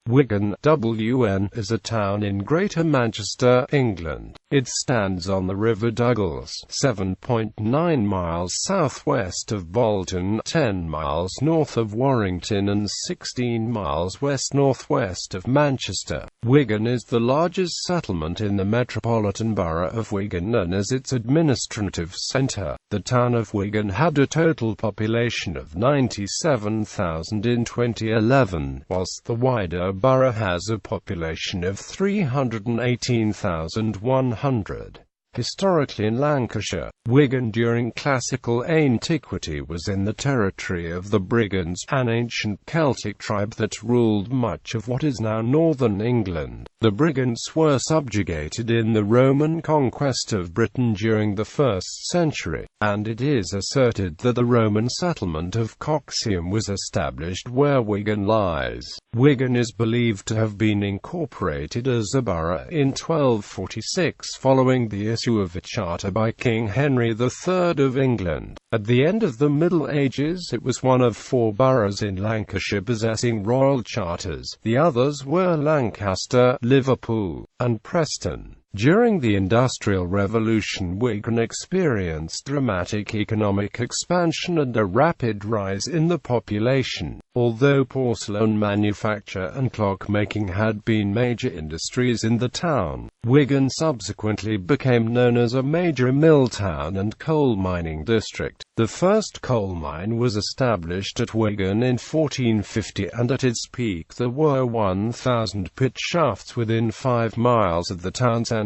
Wigan, is a town in Greater Manchester, England. It stands on the River Douglas, 7.9 miles southwest of Bolton, 10 miles north of Warrington and 16 miles west-northwest of Manchester. Wigan is the largest settlement in the Metropolitan Borough of Wigan and is its administrative centre. The town of Wigan had a total population of 97,000 in 2011, whilst the wider borough has a population of 318,100. Historically in Lancashire, Wigan during classical antiquity was in the territory of the Brigands, an ancient Celtic tribe that ruled much of what is now northern England. The Brigands were subjugated in the Roman conquest of Britain during the 1st century, and it is asserted that the Roman settlement of ๊wɪɡən was established where Wigan lies. Wigan is believed to have been incorporated as a borough in 1246 following the issue of a charter by King Henry III of England. At the end of the Middle Ages it was one of 4 boroughs in Lancashire possessing royal charters. The others were Lancaster, Liverpool, and Preston. During the Industrial Revolution, Wigan experienced dramatic economic expansion and a rapid rise in the population. Although porcelain manufacture and clockmaking had been major industries in the town, Wigan subsequently became known as a major mill town and coal mining district. The first coal mine was established at Wigan in 1450, and at its peak there were 1,000 pit shafts within 5 miles of the town centre.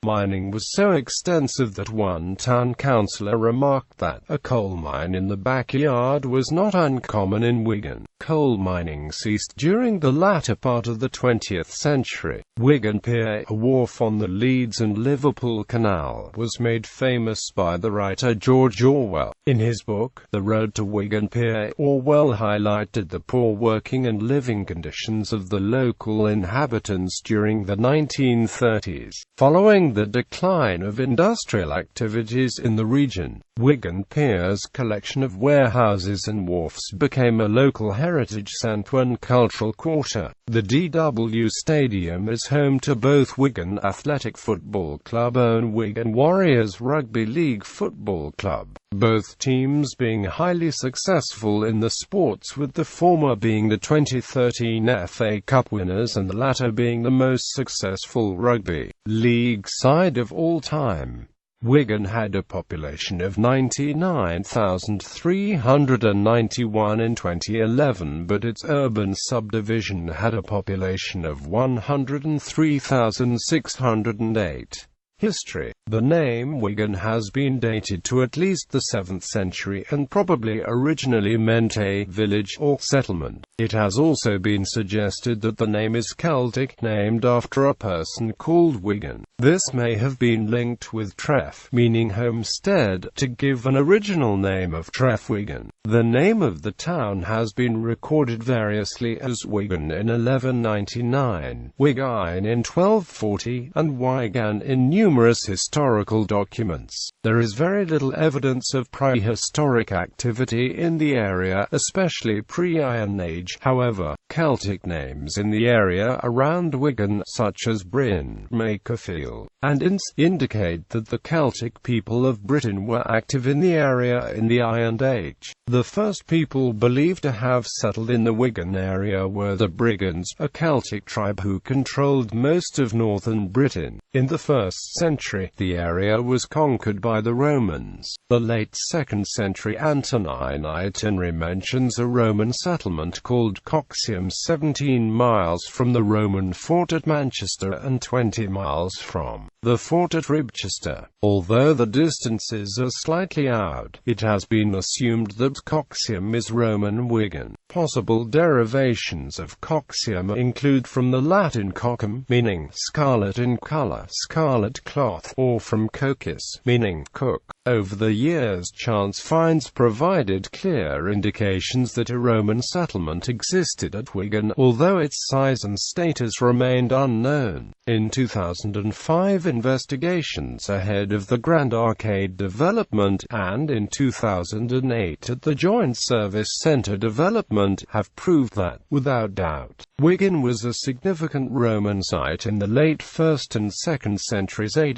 Mining was so extensive that one town councillor remarked that a coal mine in the backyard was not uncommon in Wigan. Coal mining ceased during the latter part of the 20th century. Wigan Pier, a wharf on the Leeds and Liverpool Canal, was made famous by the writer George Orwell. In his book, The Road to Wigan Pier, Orwell highlighted the poor working and living conditions of the local inhabitants during the 1930s. Following the decline of industrial activities in the region, Wigan Pier's collection of warehouses and wharfs became a local heritage centre and cultural quarter. The DW Stadium is home to both Wigan Athletic Football Club and Wigan Warriors Rugby League Football Club, both teams being highly successful in the sports, with the former being the 2013 FA Cup winners and the latter being the most successful rugby league side of all time. Wigan had a population of 99,391 in 2011, but its urban subdivision had a population of 103,608. History. The name Wigan has been dated to at least the 7th century and probably originally meant a village or settlement. It has also been suggested that the name is Celtic, named after a person called Wigan. This may have been linked with Treff, meaning homestead, to give an original name of Trefwigan. The name of the town has been recorded variously as Wigan in 1199, ŵigain in 1240, and ŵigan in numerous historical documents. There is very little evidence of prehistoric activity in the area, especially pre-Iron Age. However, Celtic names in the area around Wigan, such as Bryn, Makerfield, and Ince, indicate that the Celtic people of Britain were active in the area in the Iron Age. The first people believed to have settled in the Wigan area were the Brigands, a Celtic tribe who controlled most of northern Britain. In the 1st century, the area was conquered by the Romans. The late 2nd century Antonine itinerary mentions a Roman settlement called ๊wɪɡən 17 miles from the Roman fort at Manchester and 20 miles from the fort at Ribchester. Although the distances are slightly out, it has been assumed that ๊wɪɡən is Roman Wigan. Possible derivations of ๊wɪɡən include from the Latin coccum, meaning scarlet in color, scarlet white cloth, or from cocis, meaning cook. Over the years, chance finds provided clear indications that a Roman settlement existed at Wigan, although its size and status remained unknown. In 2005, investigations ahead of the Grand Arcade development, and in 2008 at the Joint Service Centre development, have proved that, without doubt, Wigan was a significant Roman site in the late 1st and 2nd centuries AD.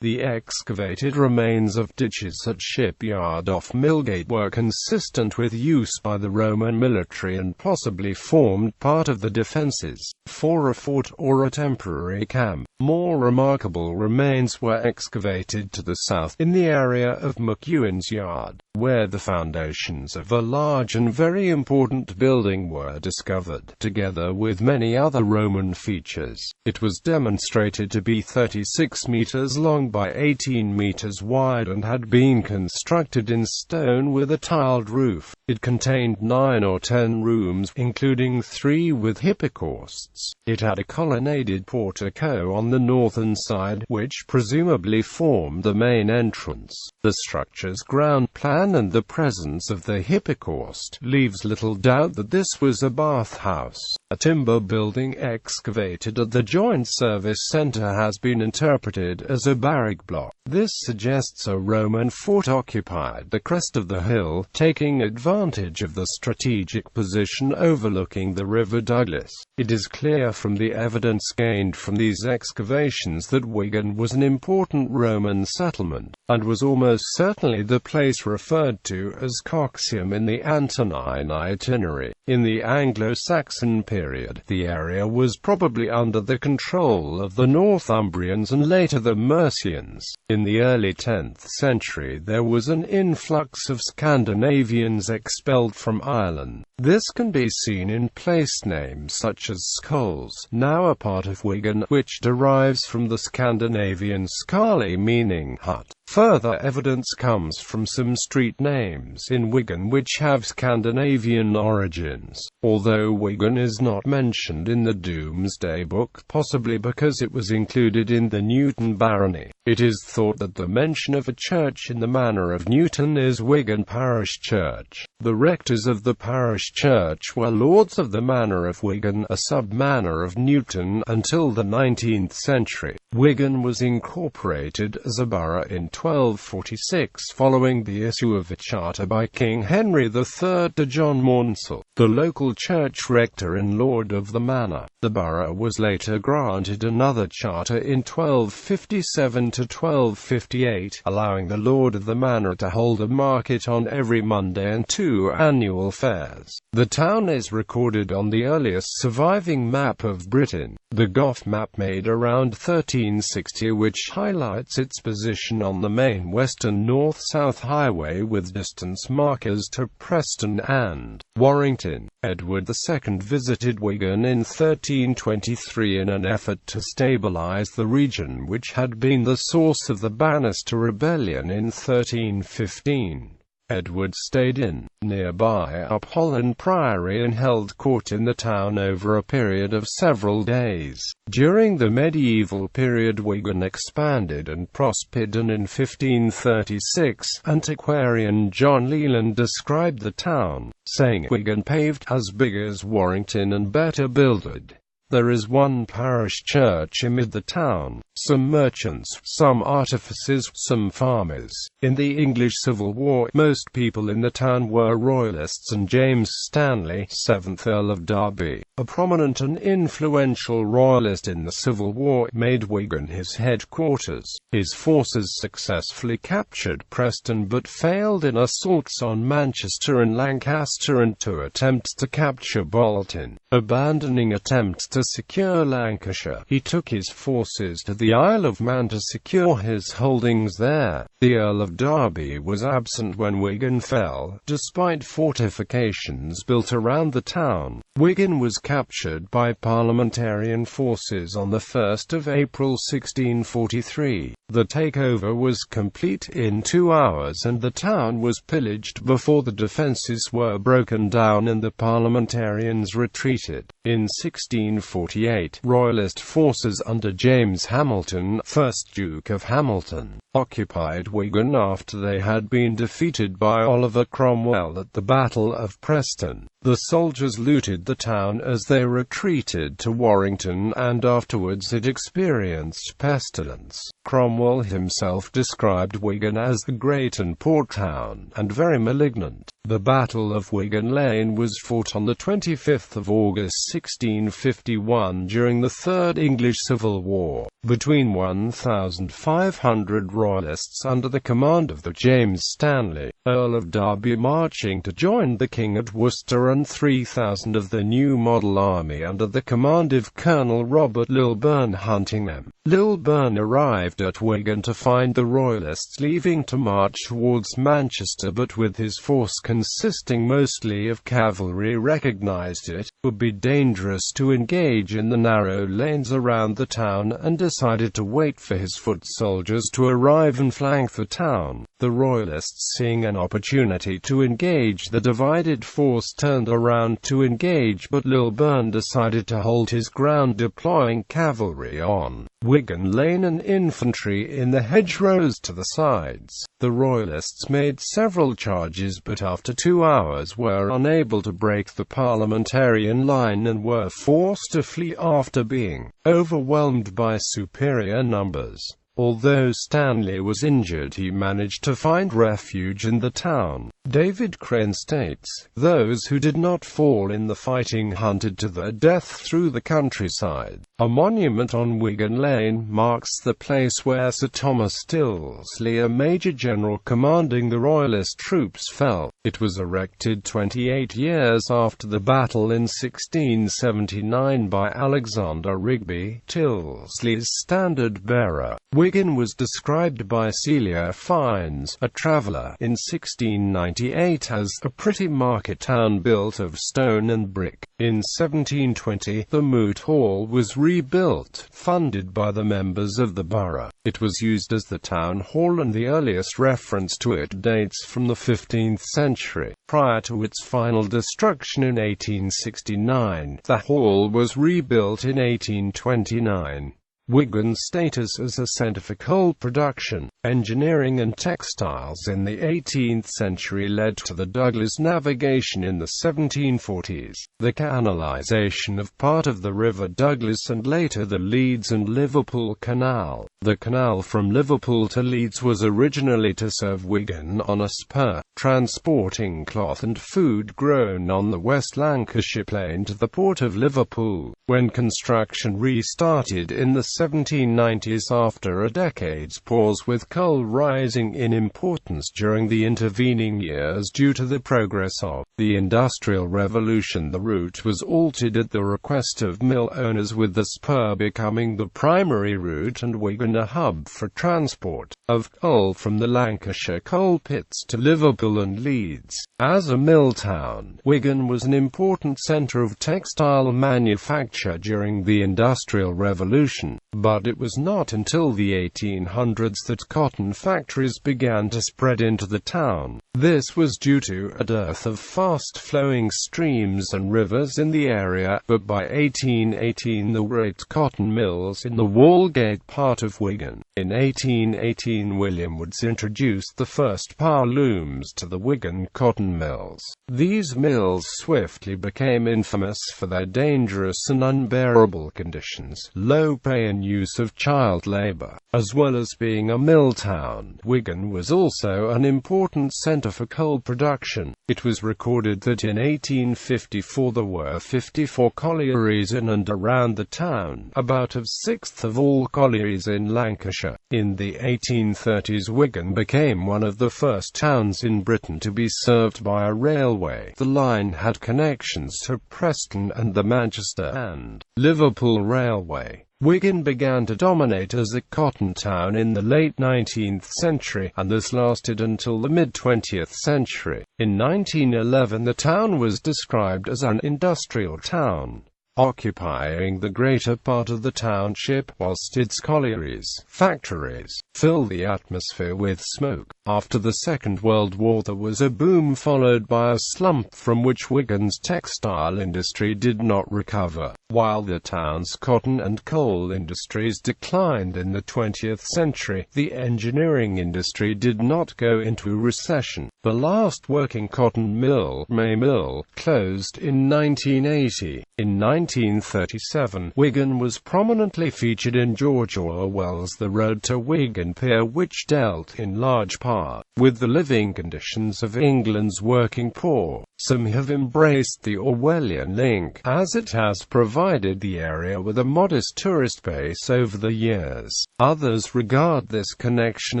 The excavated remains of ditches at Shipyard off Millgate were consistent with use by the Roman military and possibly formed part of the defences for a fort or a temporary camp. More remarkable remains were excavated to the south, in the area of McEwen's Yard, where the foundations of a large and very important building were discovered, together with many other Roman features. It was demonstrated to be 36 meters long by 18 meters wide and had been constructed in stone with a tiled roof. It contained 9 or 10 rooms, including 3 with hypocausts. It had a colonnaded portico on the northern side, which presumably formed the main entrance. The structure's ground plan and the presence of the hypocaust leaves little doubt that this was a bathhouse. A timber building excavated at the Joint Service Centre has been interpreted as a barrack block. This suggests a Roman fort occupied the crest of the hill, taking advantage of the strategic position overlooking the River Douglas. It is clear from the evidence gained from these excavations that Wigan was an important Roman settlement, and was almost certainly the place referred to as Coxum in the Antonine itinerary. In the Anglo-Saxon period, the area was probably under the control of the Northumbrians and later the Mercians. In the early 10th century, there was an influx of Scandinavians expelled from Ireland. This can be seen in place names such as Scols, now a part of Wigan, which derives from the Scandinavian skali, meaning hut. Further evidence comes from some street names in Wigan which have Scandinavian origins, although Wigan is not mentioned in the Domesday Book, possibly because it was included in the Newton barony. It is thought that the mention of a church in the manor of Newton is Wigan Parish Church. The rectors of the parish church were lords of the manor of Wigan, a sub-manor of Newton, until the 19th century. Wigan was incorporated as a borough in 1246 following the issue of a charter by King Henry III to John Maunsell, the local church rector and lord of the manor. The borough was later granted another charter in 1257 to 1258, allowing the lord of the manor to hold a market on every Monday and 2 annual fairs. The town is recorded on the earliest surviving map of Britain, the Gough map made around 1360, which highlights its position on the main western north-south highway with distance markers to Preston and Warrington. Edward II visited Wigan in 1323 in an effort to stabilize the region which had been the source of the Bannister Rebellion in 1315. Edward stayed in nearby Upholland Priory and held court in the town over a period of several days. During the medieval period, Wigan expanded and prospered, and in 1536, antiquarian John Leland described the town, saying, "Wigan paved, as big as Warrington and better builded. There is one parish church amid the town, some merchants, some artificers, some farmers." In the English Civil War, most people in the town were Royalists, and James Stanley, 7th Earl of Derby, a prominent and influential Royalist in the Civil War, made Wigan his headquarters. His forces successfully captured Preston but failed in assaults on Manchester and Lancaster and 2 attempts to capture Bolton. Abandoning attempts to secure Lancashire, he took his forces to the Isle of Man to secure his holdings there. The Earl of Derby was absent when Wigan fell, despite fortifications built around the town. Wigan was captured by parliamentarian forces on the 1st of April 1643. The takeover was complete in 2 hours and the town was pillaged before the defences were broken down and the parliamentarians retreated. In 16 1648, Royalist forces under James Hamilton, 1st Duke of Hamilton, occupied Wigan after they had been defeated by Oliver Cromwell at the Battle of Preston. The soldiers looted the town as they retreated to Warrington, and afterwards it experienced pestilence. Cromwell himself described Wigan as a great and poor town, and very malignant. The Battle of Wigan Lane was fought on the 25th of August 1651 during the Third English Civil War, between 1,500 Royalists under the command of the James Stanley, Earl of Derby, marching to join the King at Worcester, and 3,000 of the new model army under the command of Colonel Robert Lilburne hunting them. Lilburne arrived at Wigan to find the Royalists leaving to march towards Manchester, but with his force consisting mostly of cavalry recognized it would be dangerous to engage in the narrow lanes around the town, and decided to wait for his foot soldiers to arrive and flank the town. The Royalists, seeing an opportunity to engage the divided force, turned around to engage, but Lilburne decided to hold his ground, deploying cavalry on Wigan Lane and infantry in the hedgerows to the sides. The Royalists made several charges, but after 2 hours were unable to break the parliamentarian line and were forced to flee after being overwhelmed by superior numbers. Although Stanley was injured, he managed to find refuge in the town. David Crane states, "Those who did not fall in the fighting hunted to their death through the countryside." A monument on Wigan Lane marks the place where Sir Thomas Stilsley, a Major General commanding the Royalist troops, fell. It was erected 28 years after the battle in 1679 by Alexander Rigby, Stilsley's standard-bearer. Wigan was described by Celia Fiennes, a traveller, in 1698 as a pretty market town built of stone and brick. In 1720, the Moot Hall was rebuilt, funded by the members of the borough. It was used as the town hall, and the earliest reference to it dates from the 15th century. Prior to its final destruction in 1869, the hall was rebuilt in 1829. Wigan's status as a centre for coal production, engineering and textiles in the 18th century led to the Douglas navigation in the 1740s, the canalisation of part of the River Douglas, and later the Leeds and Liverpool Canal. The canal from Liverpool to Leeds was originally to serve Wigan on a spur, transporting cloth and food grown on the West Lancashire plain to the port of Liverpool. When construction restarted in the 1790s after a decade's pause, with coal rising in importance during the intervening years due to the progress of the Industrial Revolution, the route was altered at the request of mill owners, with the spur becoming the primary route and Wigan a hub for transport of coal from the Lancashire coal pits to Liverpool and Leeds. As a mill town, Wigan was an important centre of textile manufacture during the Industrial Revolution, but it was not until the 1800s that cotton factories began to spread into the town. This was due to a dearth of fast-flowing streams and rivers in the area, but by 1818 there were 8 cotton mills in the Walgate part of Wigan. In 1818 William Woods introduced the first power looms to the Wigan cotton mills. These mills swiftly became infamous for their dangerous and unbearable conditions, low pay and use of child labour. As well as being a mill town, Wigan was also an important centre for coal production. It was recorded that in 1854 there were 54 collieries in and around the town, about a sixth of all collieries in Lancashire. In the 1830s Wigan became one of the first towns in Britain to be served by a railway. The line had connections to Preston and the Manchester and Liverpool Railway. Wigan began to dominate as a cotton town in the late 19th century, and this lasted until the mid-20th century. In 1911 the town was described as an industrial town, occupying the greater part of the township, whilst its collieries, factories, fill the atmosphere with smoke. After the Second World War there was a boom followed by a slump from which Wigan's textile industry did not recover. While the town's cotton and coal industries declined in the 20th century, the engineering industry did not go into recession. The last working cotton mill, May Mill, closed in 1980. In 1937, Wigan was prominently featured in George Orwell's The Road to Wigan Pier, which dealt in large part with the living conditions of England's working poor. Some have embraced the Orwellian link, as it has provided the area with a modest tourist base over the years. Others regard this connection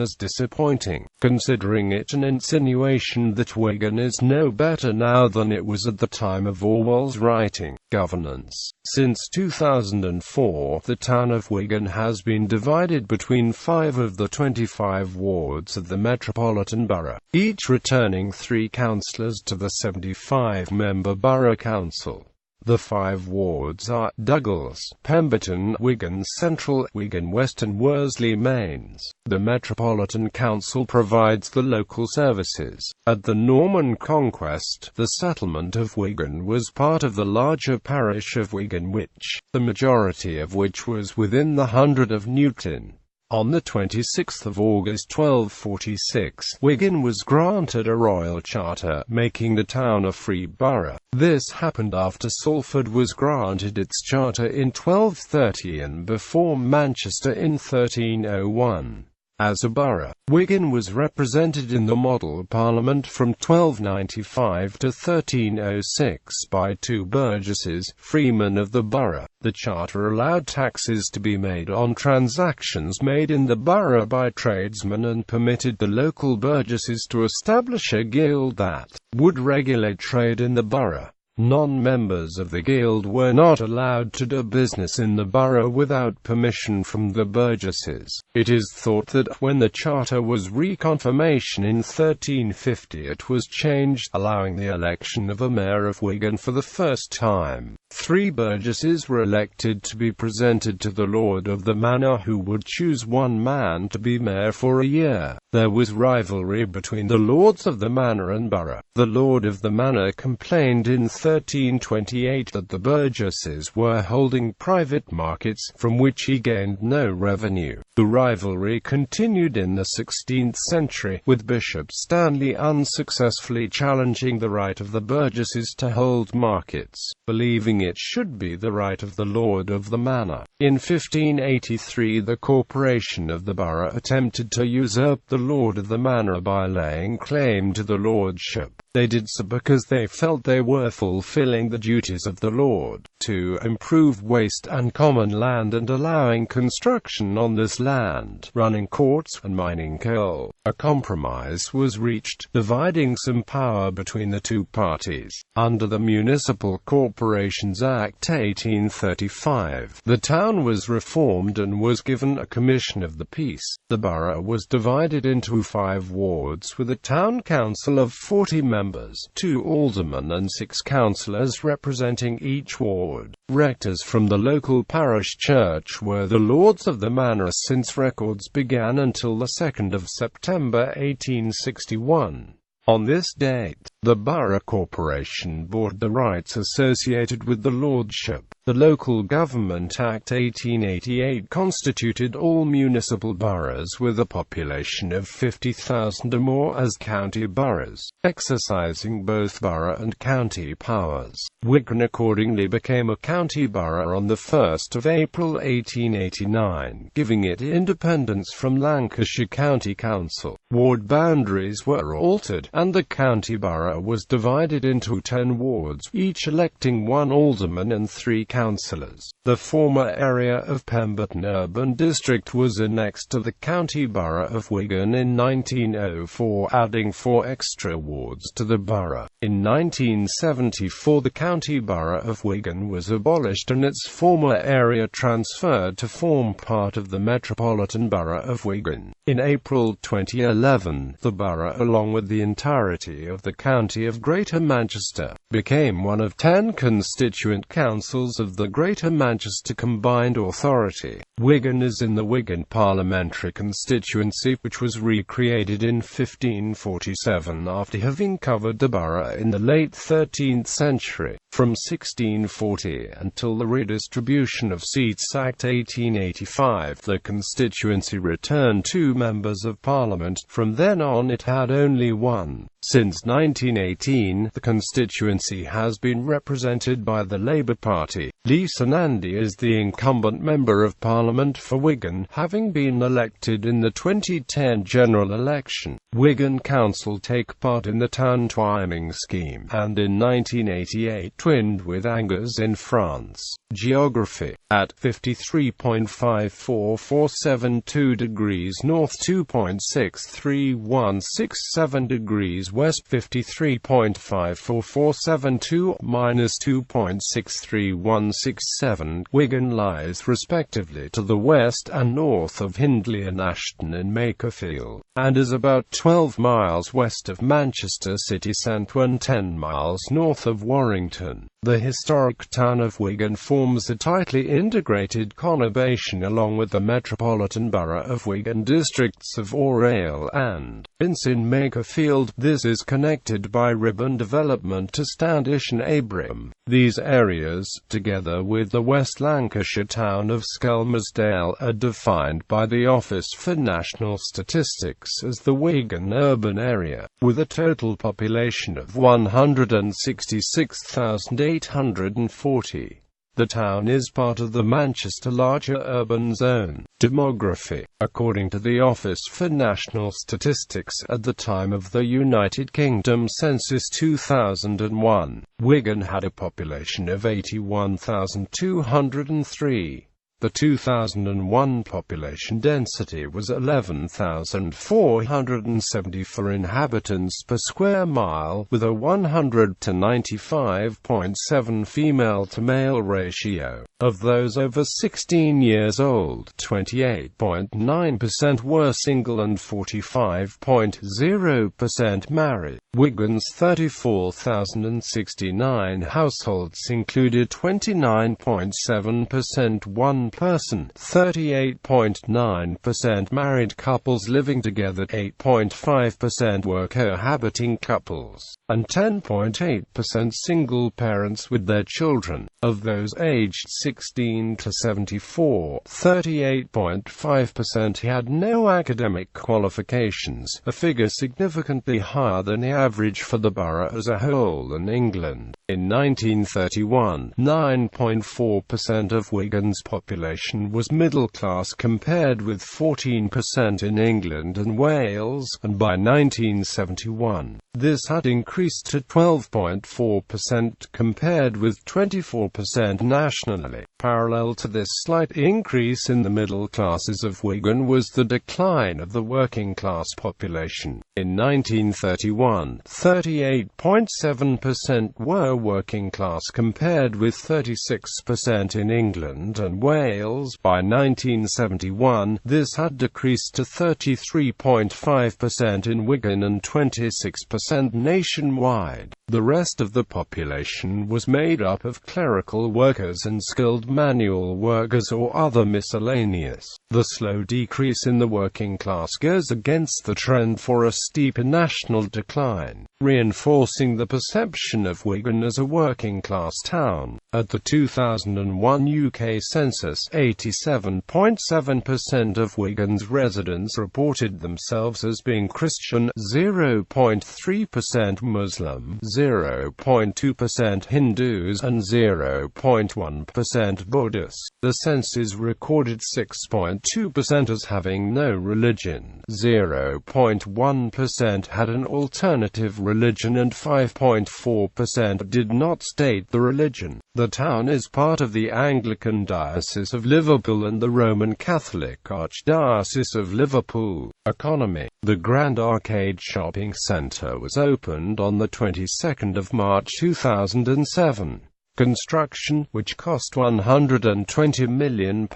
as disappointing, considering it an insinuation that Wigan is no better now than it was at the time of Orwell's writing. Governance. Since 2004, the town of Wigan has been divided between 5 of the 25 wards of the Metropolitan Borough, each returning 3 councillors to the 75-member Borough Council. The 5 wards are Douglas, Pemberton, Wigan Central, Wigan West and Worsley Mains. The Metropolitan Council provides the local services. At the Norman Conquest, the settlement of Wigan was part of the larger parish of Wigan-Which, the majority of which was within the hundred of Newton. On 26 August 1246, Wigan was granted a royal charter, making the town a free borough. This happened after Salford was granted its charter in 1230 and before Manchester in 1301. As a borough, Wigan was represented in the Model Parliament from 1295 to 1306 by 2 burgesses, freemen of the borough. The charter allowed taxes to be made on transactions made in the borough by tradesmen and permitted the local burgesses to establish a guild that would regulate trade in the borough. Non-members of the guild were not allowed to do business in the borough without permission from the burgesses. It is thought that when the charter was reconfirmation in 1350 it was changed, allowing the election of a mayor of Wigan for the first time. 3 burgesses were elected to be presented to the lord of the manor, who would choose one man to be mayor for a year. There was rivalry between the lords of the manor and borough. The lord of the manor complained in 1328 that the burgesses were holding private markets, from which he gained no revenue. The rivalry continued in the 16th century, with Bishop Stanley unsuccessfully challenging the right of the burgesses to hold markets, believing it should be the right of the lord of the manor. In 1583 the corporation of the borough attempted to usurp the lord of the manor by laying claim to the lordship. They did so because they felt they were fulfilling the duties of the lord, to improve waste and common land and allowing construction on this land, running courts, and mining coal. A compromise was reached, dividing some power between the 2 parties. Under the Municipal Corporations Act 1835, the town was reformed and was given a Commission of the Peace. The borough was divided into 5 wards with a town council of 40 members, 2 aldermen and 6 councillors representing each ward. Rectors from the local parish church were the lords of the manor since records began until the 2nd of September 1861. On this date, the Borough Corporation bought the rights associated with the lordship. The Local Government Act 1888 constituted all municipal boroughs with a population of 50,000 or more as county boroughs, exercising both borough and county powers. Wigan accordingly became a county borough on 1 April 1889, giving it independence from Lancashire County Council. Ward boundaries were altered, and the county borough was divided into 10 wards, each electing 1 alderman and 3 councillors. The former area of Pemberton Urban District was annexed to the county borough of Wigan in 1904, adding 4 extra wards to the borough. In 1974 the county borough of Wigan was abolished and its former area transferred to form part of the Metropolitan Borough of Wigan. In April 2011, the borough, along with the entirety of the county of Greater Manchester, became one of 10 constituent councils of the Greater Manchester Combined Authority. Wigan is in the Wigan parliamentary constituency, which was recreated in 1547 after having covered the borough in the late 13th century. From 1640 until the Redistribution of Seats Act 1885, the constituency returned 2 members of parliament. From then on it had only 1. Since 1918, the constituency has been represented by the Labour Party. Lisa Nandy is the incumbent Member of Parliament for Wigan, having been elected in the 2010 general election. Wigan Council take part in the town twinning scheme, and in 1988 twinned with Angers in France. Geography. At 53.54472 degrees north, 2.63167 degrees west, 53.54472 minus 2.63167. Wigan lies respectively to the west and north of Hindley and Ashton in Makerfield, and is about 12 miles west of Manchester city centre and 10 miles north of Warrington. The historic town of Wigan forms a tightly integrated conurbation along with the Metropolitan Borough of Wigan districts of Orale and Ince in Makerfield. This is connected by ribbon development to Standish and Abraham. These areas, together with the West Lancashire town of Skelmersdale, are defined by the Office for National Statistics as the Wigan urban area, with a total population of 166,840. The town is part of the Manchester larger urban zone. Demography. According to the Office for National Statistics, at the time of the United Kingdom Census 2001, Wigan had a population of 81,203. The 2001 population density was 11,474 inhabitants per square mile, with a 100 to 95.7 female-to-male ratio. Of those over 16 years old, 28.9% were single and 45.0% married. Wigan's 34,069 households included 29.7% one-person, 38.9% married couples living together, 8.5% were cohabiting couples, and 10.8% single parents with their children. Of those aged 16 to 74, 38.5% had no academic qualifications, a figure significantly higher than the average for the borough as a whole in England. In 1931, 9.4% of Wigan's population was middle class compared with 14% in England and Wales, and by 1971, this had increased to 12.4% compared with 24% nationally. Parallel to this slight increase in the middle classes of Wigan was the decline of the working class population. In 1931, 38.7% were working class compared with 36% in England and Wales. By 1971, this had decreased to 33.5% in Wigan and 26% nationwide. The rest of the population was made up of clerical workers and skilled manual workers or other miscellaneous. The slow decrease in the working class goes against the trend for a steep national decline, reinforcing the perception of Wigan as a working-class town. At the 2001 UK census, 87.7% of Wigan's residents reported themselves as being Christian, 0.3% Muslim, 0.2% Hindus, and 0.1% Buddhists. The census recorded 6.2% as having no religion, 0.1% had an alternative religion, and 5.4% did not state the religion. The town is part of the Anglican Diocese of Liverpool and the Roman Catholic Archdiocese of Liverpool. Economy. The Grand Arcade Shopping Centre was opened on the 22nd of March 2007. Construction, which cost £120 million,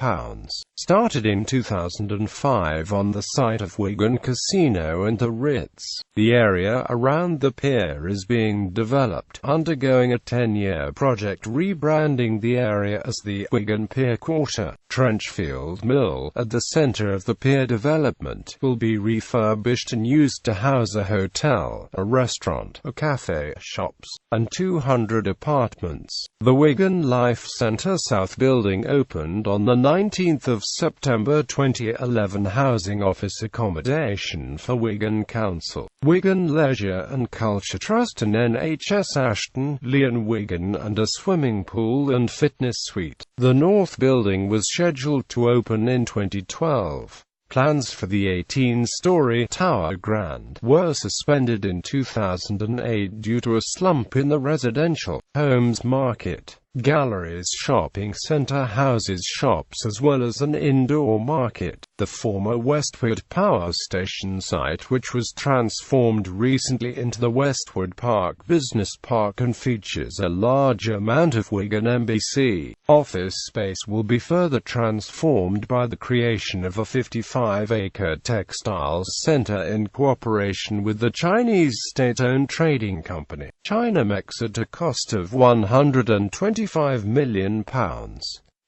started in 2005 on the site of Wigan Casino and the Ritz. The area around the pier is being developed, undergoing a 10-year project rebranding the area as the Wigan Pier Quarter. Trenchfield Mill, at the centre of the pier development, will be refurbished and used to house a hotel, a restaurant, a cafe, shops, and 200 apartments. The Wigan Life Centre South building opened on the 19th of September 2011, housing office accommodation for Wigan Council, Wigan Leisure and Culture Trust and NHS Ashton-le-Fon Wigan, and a swimming pool and fitness suite. The North building was scheduled to open in 2012. Plans for the 18-story Tower Grand were suspended in 2008 due to a slump in the residential homes market. Galleries, shopping centre houses shops as well as an indoor market. The former Westwood Power Station site, which was transformed recently into the Westwood Park Business Park and features a large amount of Wigan MBC office space, will be further transformed by the creation of a 55-acre textiles centre in cooperation with the Chinese state-owned trading company, Chinamex, at a cost of £125 million.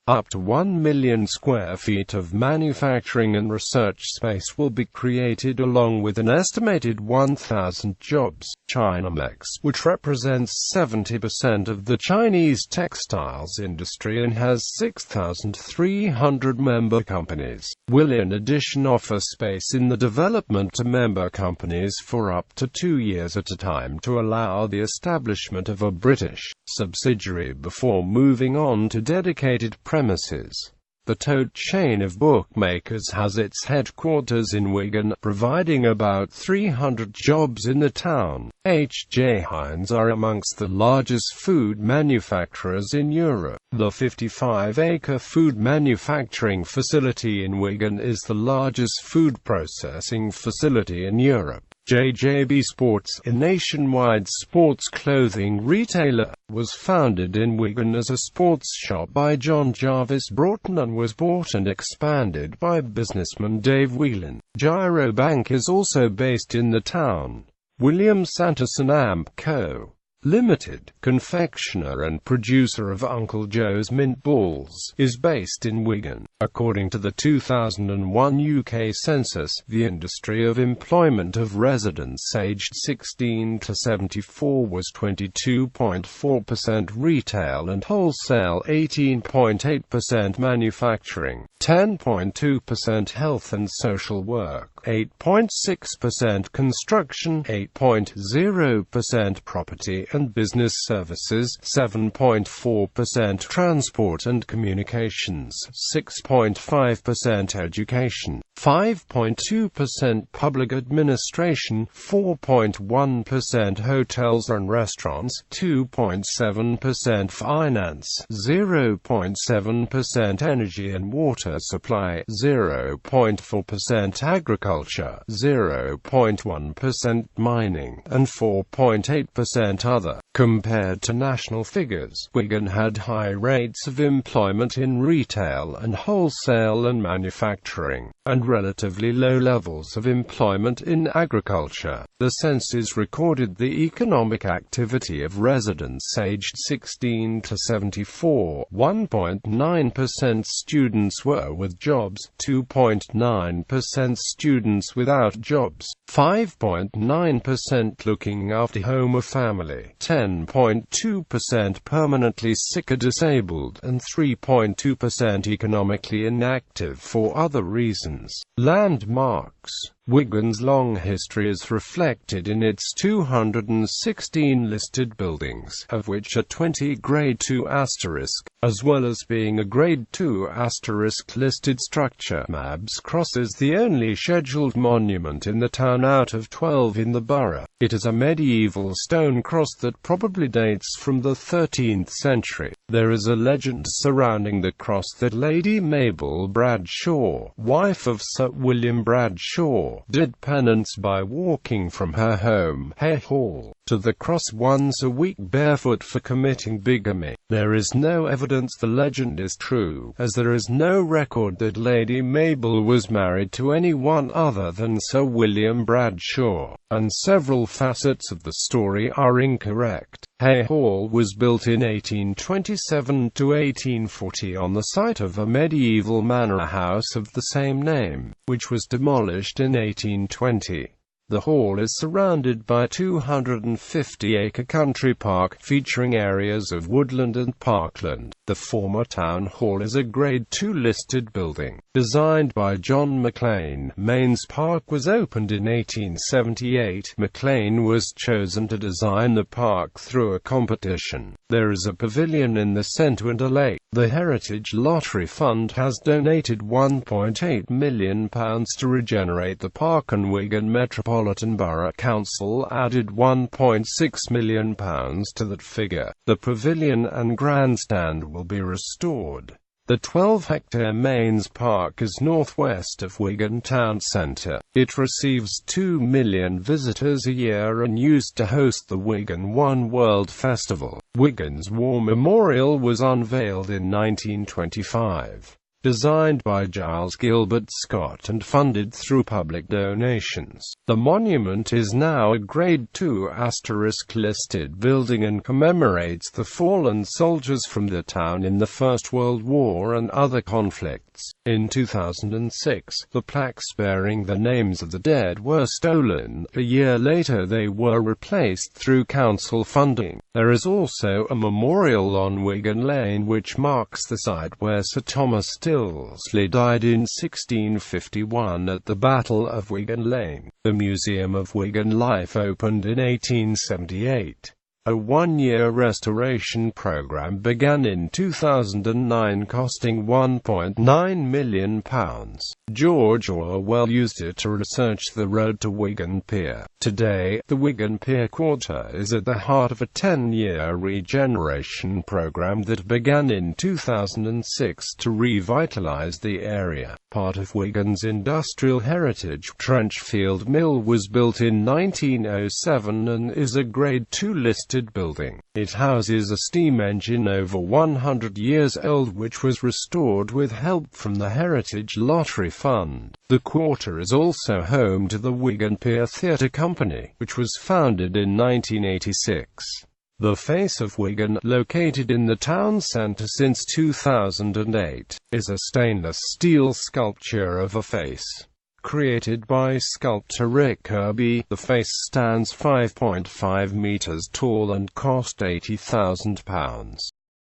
Up to 1 million square feet of manufacturing and research space will be created, along with an estimated 1,000 jobs. Chinamex, which represents 70% of the Chinese textiles industry and has 6,300 member companies, will in addition offer space in the development to member companies for up to 2 years at a time to allow the establishment of a British subsidiary before moving on to dedicated premises. The Toad chain of bookmakers has its headquarters in Wigan, providing about 300 jobs in the town. H.J. Heinz are amongst the largest food manufacturers in Europe. The 55-acre food manufacturing facility in Wigan is the largest food processing facility in Europe. JJB Sports, a nationwide sports clothing retailer, was founded in Wigan as a sports shop by John Jarvis Broughton and was bought and expanded by businessman Dave Whelan. Gyro Bank is also based in the town. William Sanderson Amp Co. Limited, confectioner and producer of Uncle Joe's Mint Balls, is based in Wigan. According to the 2001 UK census, the industry of employment of residents aged 16 to 74 was 22.4%, retail and wholesale 18.8%, manufacturing 10.2%, health and social work 8.6%, construction 8.0%, property and business services 7.4%, transport and communications 6.5%, education 5.2%, public administration 4.1%, hotels and restaurants 2.7%, finance 0.7%, energy and water supply 0.4%, agriculture 0.1%, mining and 4.8% other. Compared to national figures, Wigan had high rates of employment in retail and wholesale and manufacturing, and relatively low levels of employment in agriculture. The census recorded the economic activity of residents aged 16 to 74. 1.9% students were with jobs, 2.9% students without jobs, 5.9% looking after home or family, 10.2% permanently sick or disabled, and 3.2% economically inactive for other reasons. Landmarks. Wigan's long history is reflected in its 216 listed buildings, of which are 20 Grade 2**, as well as being a Grade 2** listed structure. Mabs Cross is the only scheduled monument in the town out of 12 in the borough. It is a medieval stone cross that probably dates from the 13th century. There is a legend surrounding the cross that Lady Mabel Bradshaw, wife of Sir William Bradshaw, did penance by walking from her home, Hay Hall, to the cross once a week barefoot for committing bigamy. There is no evidence the legend is true, as there is no record that Lady Mabel was married to anyone other than Sir William Bradshaw, and several facets of the story are incorrect. Hay Hall was built in 1827 to 1840 on the site of a medieval manor house of the same name, which was demolished in 1820. The hall is surrounded by a 250-acre country park, featuring areas of woodland and parkland. The former town hall is a Grade II listed building. Designed by John Maclean, Mains Park was opened in 1878. Maclean was chosen to design the park through a competition. There is a pavilion in the centre.The. The Heritage Lottery Fund has donated £1.8 million to regenerate the park, and Wigan Metropolitan Borough Council added £1.6 million to that figure. The pavilion and grandstand will be restored. The 12-hectare Mains Park is northwest of Wigan town centre. It receives 2 million visitors a year and used to host the Wigan One World Festival. Wigan's War Memorial was unveiled in 1925. Designed by Giles Gilbert Scott and funded through public donations, the monument is now a Grade II *listed building and commemorates the fallen soldiers from the town in the First World War and other conflicts. In 2006, the plaques bearing the names of the dead were stolen. A year later they were replaced through council funding. There is also a memorial on Wigan Lane which marks the site where Sir Thomas Stilsley died in 1651 at the Battle of Wigan Lane. The Museum of Wigan Life opened in 1878. A one-year restoration program began in 2009 costing £1.9 million. George Orwell used it to research the road to Wigan Pier. Today, the Wigan Pier Quarter is at the heart of a 10-year regeneration program that began in 2006 to revitalise the area. Part of Wigan's industrial heritage, Trenchfield Mill, was built in 1907 and is a Grade II listed building. It houses a steam engine over 100 years old which was restored with help from the Heritage Lottery Fund. The quarter is also home to the Wigan Pier Theatre Company, which was founded in 1986. The Face of Wigan, located in the town centre since 2008, is a stainless steel sculpture of a face. Created by sculptor Rick Kirby, the face stands 5.5 meters tall and cost £80,000.